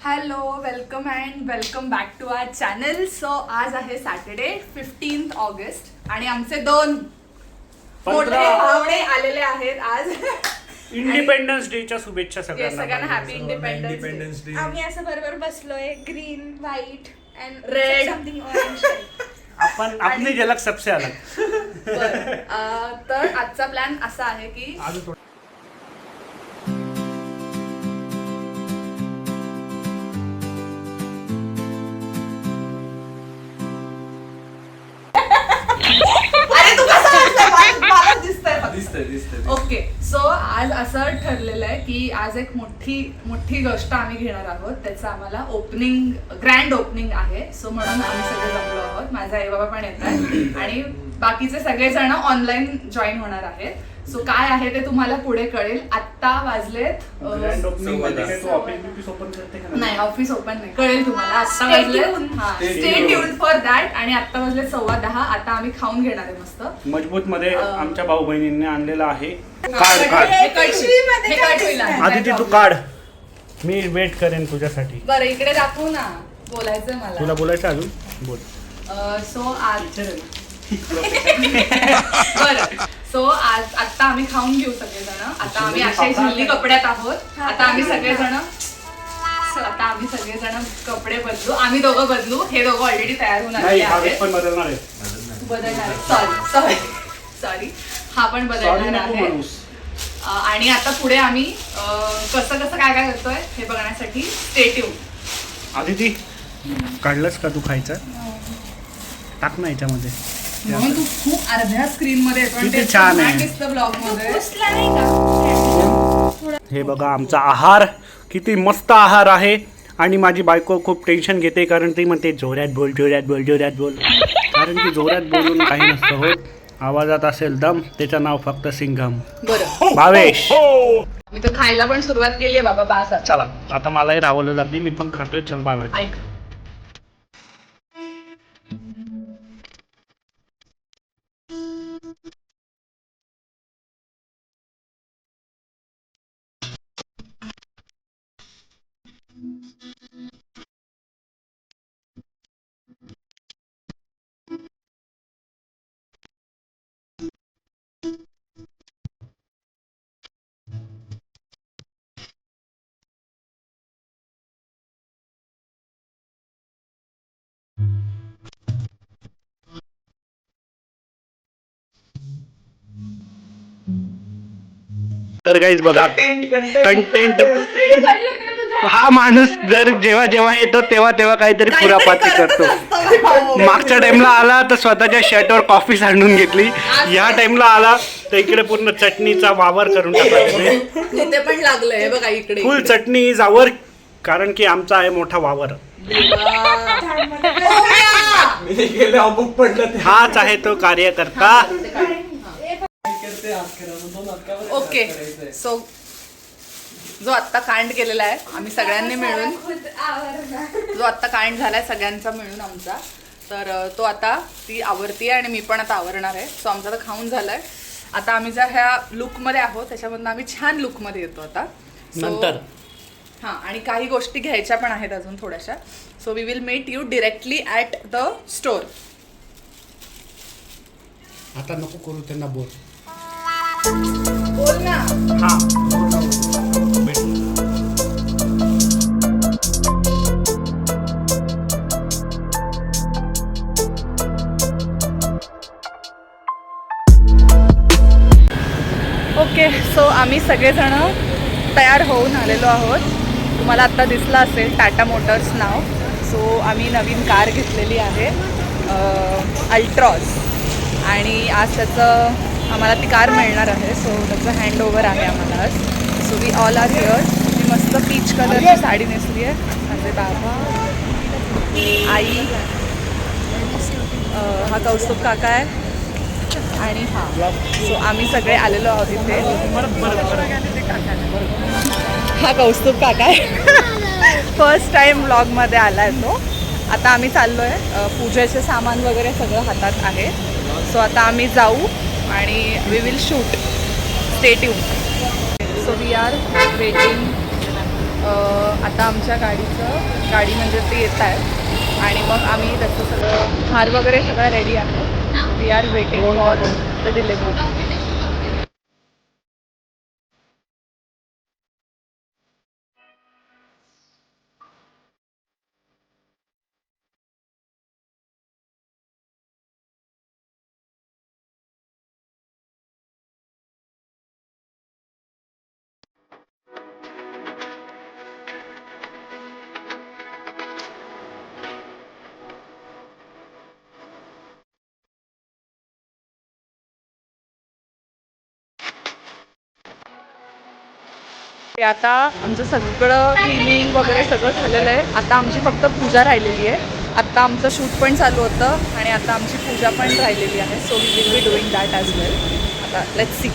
Hello, welcome and welcome back to our channel. So आज आहे Saturday 15 August आणि आमचे दोन मोठे पाहुणे आलेले आहेत आज. इंडिपेंडन्स डेच्या शुभेच्छा सगळ्यांना सगळ्यांना. Happy independence day. आम्ही असं बरोबर बसलोय, green white and Red. Something orange. आपण अपनी झलक सबसे अलग. तर आजचा प्लॅन असा आहे की अरे तू कसं मला दिसतंय. ओके, सो आज असं ठरलेलं आहे की आज एक मोठी गोष्ट आम्ही घेणार आहोत. त्याचं आम्हाला ग्रँड ओपनिंग आहे. सो म्हणून आम्ही सगळे जमलो आहोत. माझे आई बाबा पण येत आहेत आणि बाकीचे सगळेजण ऑनलाईन जॉईन होणार आहेत. सो काय आहे ते तुम्हाला पुढे कळेल. आत्ता वाजलेत ग्रँड ओपनिंग मध्ये काय तू ऑफिस ओपन करते का? नाही, ऑफिस ओपन नाही, कळेल तुम्हाला. आत्ता वाजले, स्टे ट्यून फॉर दॅट. आणि आत्ता वाजले 10:15. आता आम्ही खाऊन घेणार आहे मस्त मजबूत मध्ये आमच्या भाऊ बहिणींनी आणलेला आहे. काढ हे कट होईल. आदिती तू काढ, मी वेट करेन तुझ्यासाठी. बरं, इकडे दाखवू ना, बोलायचं मला. तुला बोलायचं अजून बोल. सो आज बरं, सो आज आत्ता आम्ही खाऊन घेऊ सगळेजण. आता आम्ही असे झिल्ली कपड्यात आहोत. आता आम्ही सगळेजण कपडे बदलू. आम्ही दोघं बदलू. हे दोघं ऑलरेडी तयार होऊन आलेले आहेत. पण बदलणार आहे. सॉरी, हा पण बदलणार आहे. आणि आता पुढे आम्ही कसं काय करतोय हे बघण्यासाठी स्टे ट्यून. आदिती काढलंस का तू खायचं? टाक ना याच्यामध्ये. म्हणून तू खूप अर्ध्या स्क्रीन मध्ये येतो आणि किती ते छान आहे. दिसतं ब्लॉग मध्ये. पुसला नाही का? हे बघा आमचा आहार किती मस्त आहार आहे. आणि माझी बायको खूप टेन्शन घेते कारण ती म्हणते जोरात बोल. कारण की जोरात बोलून काही नसतं होत. आवाजात असेल दम, त्याचं नाव फक्त सिंघम. बरं, भावेश मी तर खायला पण सुरुवात केली आहे बाबा. बास आता. चला आता मलाही रावलं लागली, मी पण खातोय. चल भावेश. ऐक, तर गाईज बघा कंटेंट. हा माणूस जर जेव्हा येतो तेव्हा काहीतरी खुरापाती करतो. मागच्या टाइमला आला तर स्वतःच्या शर्टवर कॉफी सांडून घेतली. ह्या टाइमला आला तर इकडे पूर्ण चटणीचा वावर करून टाकला. इथे पण लागलंय बघा, इकडे फुल चटणी जावर, कारण की आमचा आहे मोठा वावर. हाच आहे तो कार्यकर्ता. ओके, सो जो आत्ता कांड केलेला आहे आम्ही सगळ्यांनी मिळून, जो आत्ता कांड झालाय सगळ्यांचा मिळून आमचा, तर तो आता ती आवरतीये आणि मी पण आता आवरणार आहे. सो आमचा आता खाऊन झालाय. आता आम्ही ज्या ह्या लुकमध्ये आहोत त्याच्यामधून आम्ही छान लुकमध्ये येतो आता नंतर. हां, आणि काही गोष्टी घ्यायच्या पण आहेत अजून थोड्याशा. So we will meet you directly at the store. आता नको करू, त्यांना बोल. बोल ना. हा ओके, सो आम्ही सगळेजण तयार होऊन आलेलो आहोत. तुम्हाला आत्ता दिसलं असेल टाटा मोटर्स नाव. सो आम्ही नवीन कार घेतलेली आहे, अल्ट्रॉज. आणि आज त्याचं आम्हाला ती कार मिळणार आहे. सो त्याचं हँडओव्हर आहे आम्हाला आज. So we all are here. मी मस्त पीच कलरची साडी नेसली आहे. माझे बाबा, आई, हा कौस्तुभ काका आहे आणि सो आम्ही सगळे आलेलो आहोत इथे. हा कौस्तुभ काका आहे. फर्स्ट टाइम ब्लॉगमध्ये आला आहे तो. आता आम्ही चाललो आहे, पूजेचे सामान वगैरे सगळं हातात आहे. सो आता आम्ही जाऊ आणि we will shoot. Stay tuned. So we are waiting आता आमच्या गाडी म्हणजे ते येत आहे आणि मग आम्ही त्याचं सगळं हार वगैरे सगळं रेडी आहे. We are waiting for the delivery. आता आमचं सगळं क्लिनिंग वगैरे सगळं झालेलं आहे. आता आमची फक्त पूजा राहिलेली आहे. आता आमचं शूट पण चालू होतं आणि आता आमची पूजा पण राहिलेली आहे. So we will be doing that as well. आता let's see.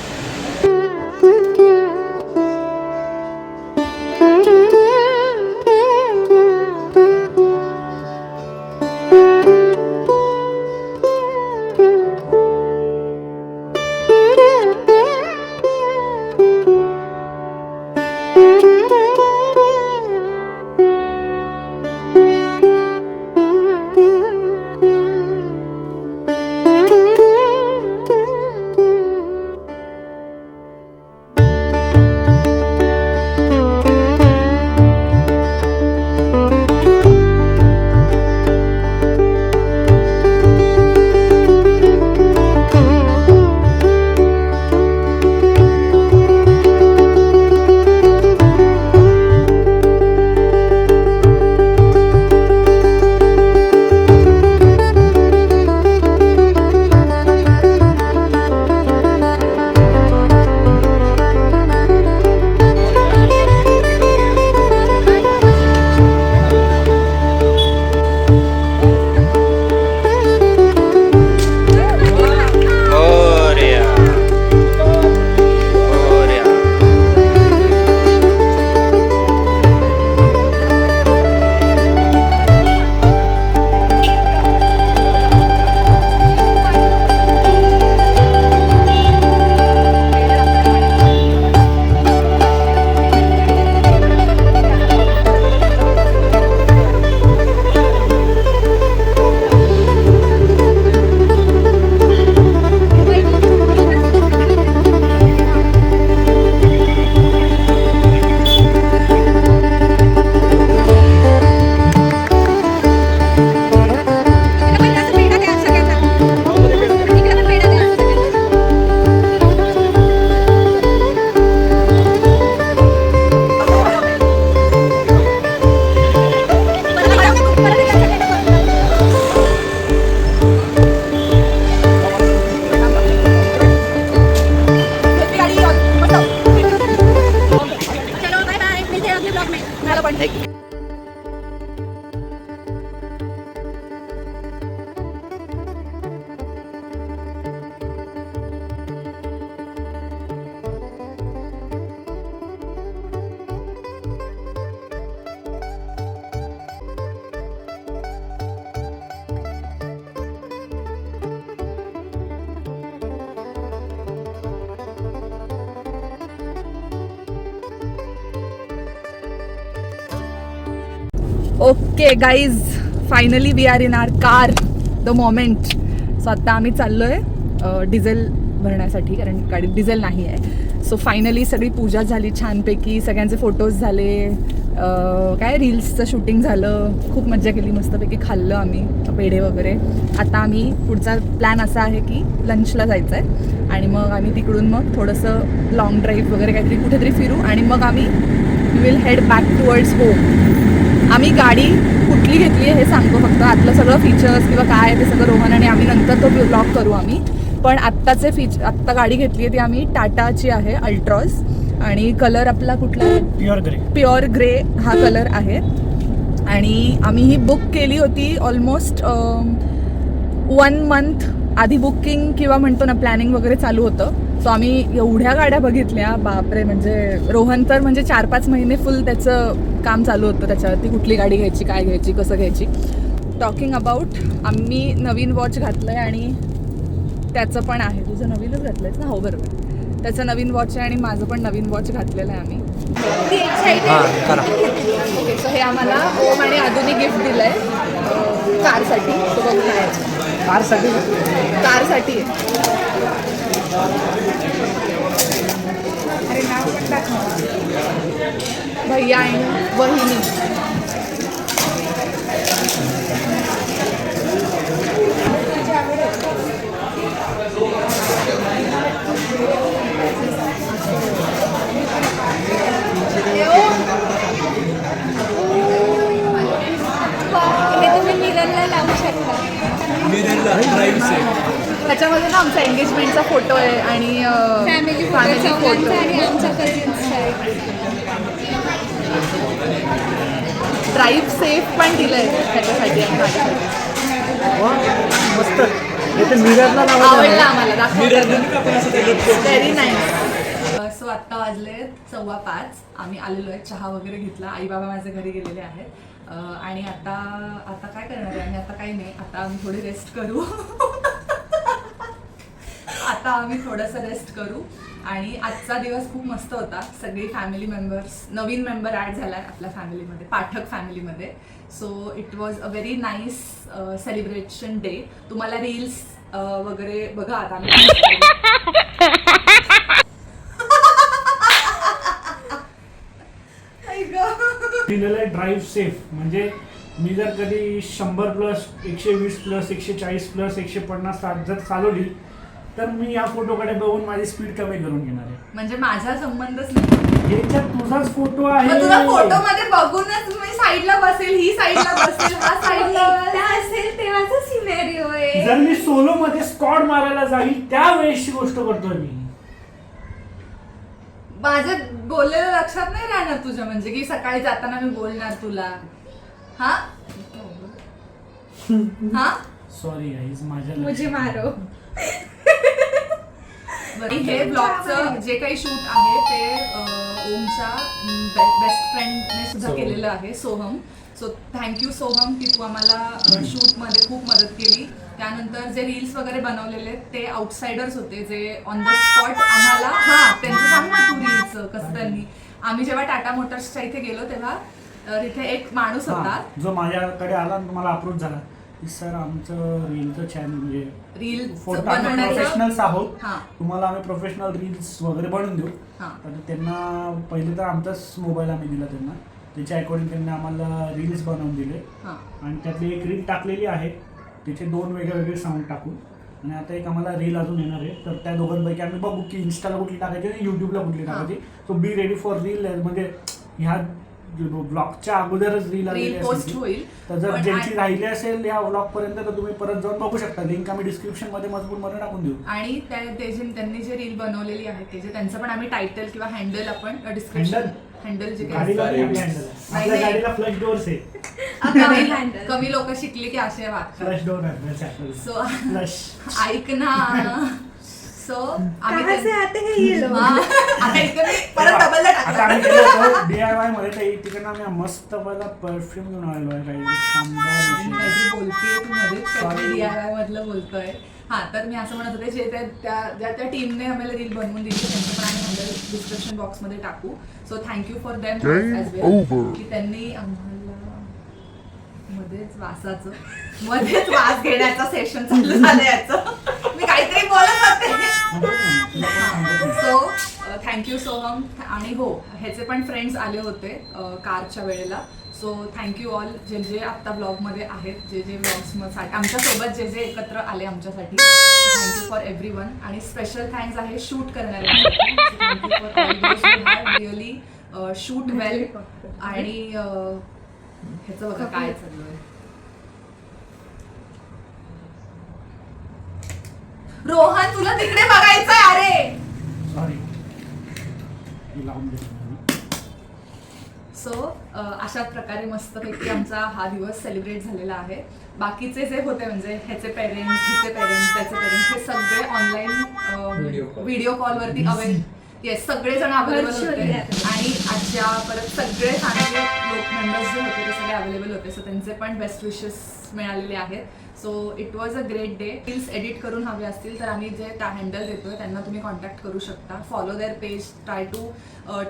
Okay guys, finally we are in our car the moment. So आता आम्ही चाललोय डिझेल भरण्यासाठी, कारण गाडीत डिझेल नाही आहे. सो फायनली सगळी पूजा झाली छानपैकी, सगळ्यांचे फोटोज झाले, काय रील्सचं शूटिंग झालं, खूप मजा केली, मस्तपैकी खाल्लं आम्ही पेढे वगैरे. आता आम्ही पुढचा प्लॅन असा आहे की लंचला जायचं आहे आणि मग आम्ही तिकडून मग थोडंसं लॉंग ड्राईव्ह वगैरे काहीतरी कुठेतरी फिरू आणि मग आम्ही will head back towards home. आम्ही गाडी कुठली घेतली आहे हे सांगतो फक्त, आतलं सगळं फीचर्स किंवा काय आहे ते सगळं रोहन आणि आम्ही नंतर तो ब्लॉग करू आम्ही. पण आत्ताचे आत्ता गाडी घेतली आहे ती आम्ही टाटाची आहे अल्ट्रॉज, आणि कलर आपला कुठला आहे, प्युअर ग्रे हा कलर आहे. आणि आम्ही ही बुक केली होती ऑलमोस्ट 1 month आधी बुकिंग किंवा म्हणतो ना प्लॅनिंग वगैरे चालू होतं. सो आम्ही एवढ्या गाड्या बघितल्या, बापरे, म्हणजे रोहन तर म्हणजे 4-5 महिने फुल त्याचं काम चालू होतं त्याच्यावरती, कुठली गाडी घ्यायची, काय घ्यायची, कसं घ्यायची. टॉकिंग अबाउट, आम्ही नवीन वॉच घातलं आहे आणि त्याचं पण आहे, तुझं नवीनच घातलं आहेस ना, हो बरोबर, त्याचं नवीन वॉच आहे आणि माझं पण नवीन वॉच घातलेलं आहे आम्ही. ओके, सो हे आम्हाला ओम आणि आदूनी गिफ्ट दिलं आहे कारसाठी. तो बघून कारसाठी अरे नाव पण टाक भैया आणि वहिनी. हे तुम्ही मिररला लावू शकता. त्याच्यामध्ये ना आमचा एंगेजमेंटचा फोटो आहे आणि फॅमिली फॅमिली फोटो फोटो आणि आमच्या कझिन्सचा आहे. ड्राईव्ह सेफ पण दिलं आहे त्याच्यासाठी आणि माझ्यासाठी. मस्त. आवडला आम्हाला, व्हेरी नाईस. सो आत्ता वाजले 4:15. आम्ही आलेलो आहे, चहा वगैरे घेतला, आई बाबा माझ्या घरी गेलेले आहेत आणि आता काय करणार आहे आम्ही? आता काही नाही, आता आम्ही थोडी रेस्ट करू. आता आम्ही थोडंसं रेस्ट करू आणि आजचा दिवस खूप मस्त होता. सगळी फॅमिली मेंबर्स, नवीन मेंबर ॲड झाला आहे आपल्या फॅमिलीमध्ये, पाठक फॅमिलीमध्ये. So it was a very nice celebration day. तुम्हाला रील्स वगैरे बघा आता दिलेलं आहे ड्राईव्ह सेफ. म्हणजे मी जर कधी 100+, 120+, 140+, 150 जर चालवली तर मी या फोटोकडे बघून माझी स्पीड कमी करून घेणार आहे. म्हणजे माझा संबंधच नाही, याच्यात तुझाच फोटो आहे. तुझा फोटो मध्ये बघूनच मी साईडला बसेल, ही साईडला बसेल, हा साईडला असेल तेव्हाचा सिनेरिओ आहे. जर मी सोलो मध्ये स्कॉड मारायला जाईल त्यावेळेसची गोष्ट करतोय मी. माझं बोललेलं लक्षात नाही राहणार तुझ्या, म्हणजे की सकाळी जाताना मी बोलणार तुला. हा हा सॉरी गाईज, माझ्या मुझे मारो. हे ब्लॉगचं जे काही शूट आहे ते ओमच्या बेस्ट फ्रेंडने सुद्धा केलेलं आहे, सोहम. सो थँक्यू सोहम की तू आम्हाला शूटमध्ये खूप मदत केली. त्यानंतर जे रील्स वगैरे बनवलेले ते आउटसाइडर्स होते जे ऑन द स्पॉट आम्हाला, त्यांचं सांग ना तू रील्सचं कसं त्यांनी. आम्ही जेव्हा टाटा मोटर्सच्या इथे गेलो तेव्हा तिथे एक माणूस होता जो माझ्याकडे आला आणि मला अप्रोच झाला की सर आमचं रीलचं चॅनल म्हणजे रील प्रोफेशनल्स आहोत, हां तुम्हाला आम्ही प्रोफेशनल रील्स वगैरे बनवून देऊ. तर त्यांना पहिले तर आमचाच मोबाईल आम्ही दिला त्यांना, त्याच्या अकॉर्डिंग त्यांनी आम्हाला रील्स बनवून दिले आणि त्यातली एक रील टाकलेली आहे, त्याचे 2 वेगळे साऊंड टाकून. आणि आता एक आम्हाला रील अजून येणार आहे, तर त्या दोघांपैकी आम्ही बघू की इन्स्टाला कुठली टाकायची आणि युट्यूबला कुठली टाकायची. So be ready for reel. म्हणजे ह्या ब्लॉगच्या अगोदरच रील पोस्ट होईल. तर जर ज्यांची राहिली असेल या ब्लॉग पर्यंत तर तुम्ही परत जाऊन बघू शकता. लिंक आम्ही डिस्क्रिप्शन मध्ये मजबूत मध्ये टाकून देऊ. आणि त्यांनी जे रील बनवलेली आहे त्याचे त्यांचं पण आम्ही टायटल किंवा हँडल आपण डिस्क्रिप्शन हँडल जे गाडीला फ्लश डोअर्स आहे. कमी लोक शिकले की असे वागतात. फ्लश डोअर सो फ्लश ऐक ना. सो कहाँ से आते हैं ये लोग? परत डबल आता आम्ही गेलो होतो DIY मध्ये, तर तिकडनं आम्ही मस्त पहिला परफ्यूम घेऊन आलेलो आहे. काही शानदार बोलतेय तू मध्ये DIY मधलं बोलतोय. तर मी असं म्हणत होते जे त्या टीमने आम्हाला रील बनवून दिली त्यांचं पण आम्ही डिस्क्रिप्शन बॉक्समध्ये टाकू. So thank you for them as well की त्यांनी आम्हाला मध्येच वास घेण्याचं सेशन चालू झालं याचं. मी काहीतरी बोलत होते. So thank you Soham. आणि हो, ह्याचे पण फ्रेंड्स आले होते कारच्या वेळेला. सो थँक्यू ऑल जे आत्ता ब्लॉगमध्ये आहेत, जे ब्लॉग्ससाठी आमच्यासोबत जे एकत्र आले आमच्यासाठी. Thank you for every one. आणि स्पेशल थँक्स आहे शूट करणाऱ्यांसाठी. थँक्यू फॉर रिअली शूट वेल. आणि ह्याचं बघा काय चाललंय. रोहन तुला तिकडे बघायचंय. अरे सॉरी. सो अशा प्रकारे मस्तपैकी आमचा हा दिवस सेलिब्रेट झालेला आहे. बाकीचे जे होते म्हणजे ह्याचे पेरेंट्स, हिचे पेरेंट्स, त्याचे पेरेंट्स, हे सगळे ऑनलाईन व्हिडिओ कॉलवरती सगळेजण अवेलेबल होते. आणि आजच्या परत सगळे फॅमिली लोक मेंबर्स जे होते ते सगळे अवेलेबल होते, सो त्यांचे पण बेस्ट विशेस मिळालेले आहेत. So it was a great day. Reels edit करून हवे असतील तर आम्ही जे त्या हँडल देतोय त्यांना तुम्ही कॉन्टॅक्ट करू शकता. Follow their page, try to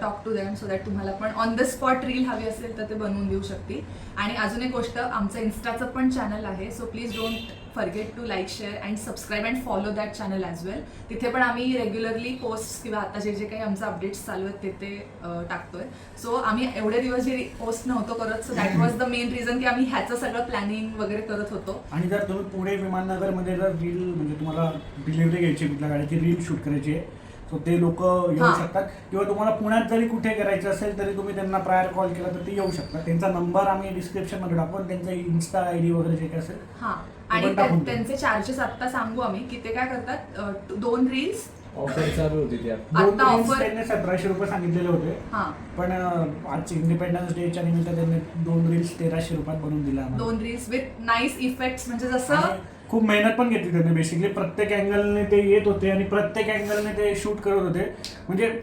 talk to them so that तुम्हाला पण ऑन द स्पॉट रील हवी असेल तर ते बनवून देऊ शकतील. आणि अजून एक गोष्ट, आमचं इन्स्टाचं पण चॅनल आहे, so please don't forget to like, share and subscribe and follow that channel as well. तिथे पण आम्ही रेग्युलरली पोस्ट किंवा आता जे जे काही आमचं अपडेट्स चालू आहेत ते टाकतोय. सो आम्ही एवढे दिवस जे पोस्ट नव्हतो करत, so that was the main reason की आम्ही ह्याचं सगळं प्लॅनिंग वगैरे करत होतो. आणि जर तुम्ही पुणे विमाननगरमध्ये जर रील म्हणजे तुम्हाला डिलिव्हरी घ्यायची कुठल्या गाडीची रील शूट करायची आहे, सो ते लोक येऊ शकतात. किंवा तुम्हाला पुण्यात जरी कुठे करायचं असेल तरी तुम्ही त्यांना प्रायर कॉल केला तर ते येऊ शकतात. त्यांचा नंबर आम्ही डिस्क्रिप्शनमध्ये टाकून त्यांचा इन्स्टा ID वगैरे जे काय असेल. हां, आणि त्यांचे चार्जेस आता सांगू आम्ही की ते काय करतात, 2 रील्स ऑफर चालू होती ती आता ऑफर त्यांनी 1700 रुपये सांगितलेले होते. हां, पण आज इंडिपेंडन्स डेच्या निमित्त त्यांनी 2 रील्स 1300 रुपयात बनवून दिल्या. 2 रील्स विथ नाईस इफेक्ट्स, म्हणजे जसं आणि खूप मेहनत पण घेतली त्यांनी. बेसिकली प्रत्येक अँगलने ते येत होते आणि प्रत्येक अँगलने ते शूट करत होते. म्हणजे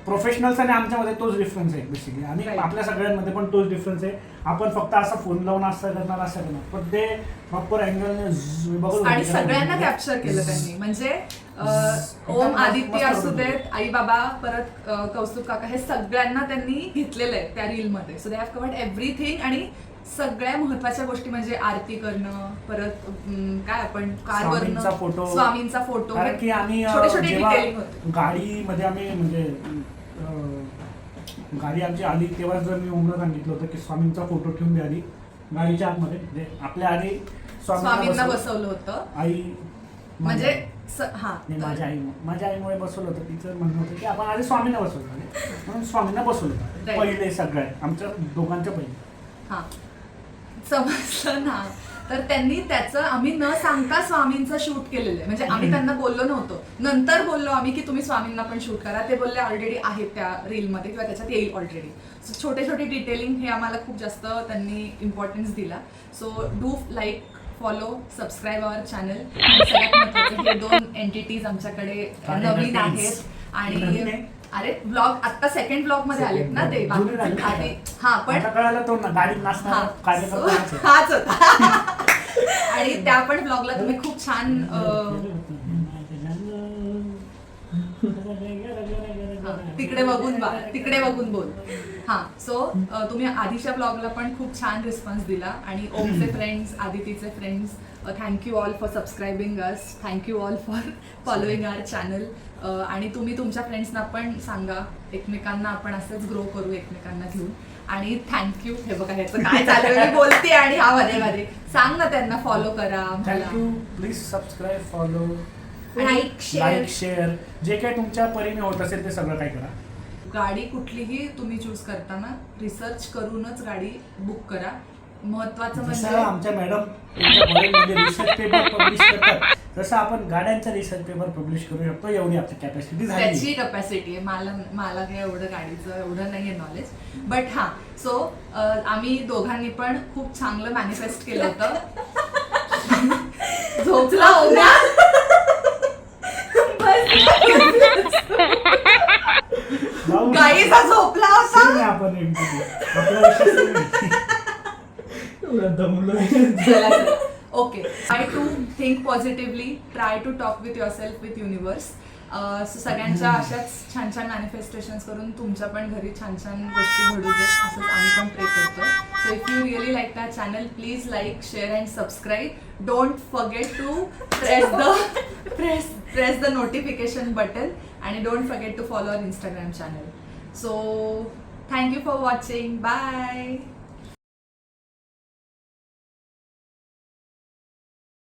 प्रोफेशनल्स आणि आमच्यामध्ये तोच डिफरन्स आहे बेसिकली. आणि आपल्या सगळ्यांमध्ये पण तोच डिफरन्स आहे. आपण फक्त असा फोन लावून असं करणार असं करणार, पण ते प्रॉपर अँगलने बघून आणि सगळ्यांना कॅप्चर केलं त्यांनी. म्हणजे ओम, आदित्य असू देत, आई बाबा, परत कौस्तुभ काका, हे सगळ्यांना त्यांनी घेतलेलं आहे त्या रीलमध्ये. So they have covered everything. आणि सगळ्या महत्वाच्या गोष्टी म्हणजे आरती करणं, परत काय आपण कारवरनं फोटो, स्वामींचा फोटो, कारण की आम्ही छोटे छोटे डिटेलिंग होते. गाडीमध्ये आम्ही म्हणजे गाडी आमची आली तेव्हा जर मी ओमला सांगितलं होतं की स्वामींचा फोटो ठेवून द्या आधी गाडीच्या आतमध्ये. म्हणजे आपल्या आधी स्वामींना बसवलं होतं. आई म्हणजे माझ्या आईमुळे बसवलं होतं. तिचं म्हणणं होतं की आपण आधी स्वामींना बसवलं, म्हणून स्वामींना बसवलं होतं पहिले, सगळ्यात आमच्या दोघांच्या पहिले. हा, समजलं ना. तर त्यांनी त्याचं आम्ही न सांगता स्वामींचं शूट केलेलं आहे. म्हणजे आम्ही त्यांना बोललो नव्हतो, नंतर बोललो आम्ही की तुम्ही स्वामींना पण शूट करा. ते बोलले ऑलरेडी आहेत त्या रीलमध्ये किंवा त्याच्यात येईल ऑलरेडी. सो छोटे छोटे डिटेलिंग हे आम्हाला खूप जास्त त्यांनी इम्पॉर्टन्स दिला. So do like, follow, subscribe our channel. सगळ्यात महत्त्वाचं, हे 2 एंटिटीज आमच्याकडे नवीन आहेत. आणि अरे ब्लॉग आता सेकंड ब्लॉग मध्ये आलेत ना ते आधी. हा, पण कळालं तो गाडीत नाचणार हाच होता. आणि त्या पण ब्लॉगला तुम्ही खूप छान तिकडे बघून बोल. हां, सो तुम्ही आधीच्या ब्लॉगला पण खूप छान रिस्पॉन्स दिला. आणि ओमचे फ्रेंड्स, आदितीचे friends, thank you all for subscribing us, thank you all for following our channel. आणि तुम्ही तुमच्या फ्रेंड्सना पण सांगा, एकमेकांना आपण असंच ग्रो करू एकमेकांना घेऊन. आणि थँक्यू. हे बघा ह्याचं काय चालू मी बोलते आणि हा मध्ये सांग ना त्यांना फॉलो करा. Thank you. Please subscribe, follow, like, share, जे काही तुमच्या परीने होत असेल ते सगळं काय करा. गाडी कुठलीही तुम्ही चूज करताना रिसर्च करूनच गाडी बुक करा. महत्वाचं म्हणजे आमच्या मॅडम रिसर्च पेपर पब्लिश करतात तसं आपण गाड्यांचा रिसर्च पेपर पब्लिश करू शकतो. एवढी आपली कॅपॅसिटी झाली. त्याची कॅपॅसिटी आहे. मला काही एवढं गाडीचं एवढं नाही आहे नॉलेज. बट हां, सो आम्ही दोघांनी पण खूप चांगलं मॅनिफेस्ट केलं होतं. झोपला होता गाईचा झोपला होता. आपण okay, try to think positively, try to talk with yourself, with universe. So सगळ्यांच्या अशाच छान छान मॅनिफेस्टेशन्स करून तुमच्या पण घरी छान छान गोष्टी घडू देत असंच आम्ही पण प्रे करतो. So if you really like that channel, please like, share and subscribe. Don't forget to press the notification button. आणि don't forget to follow our Instagram channel. So thank you for watching. Bye.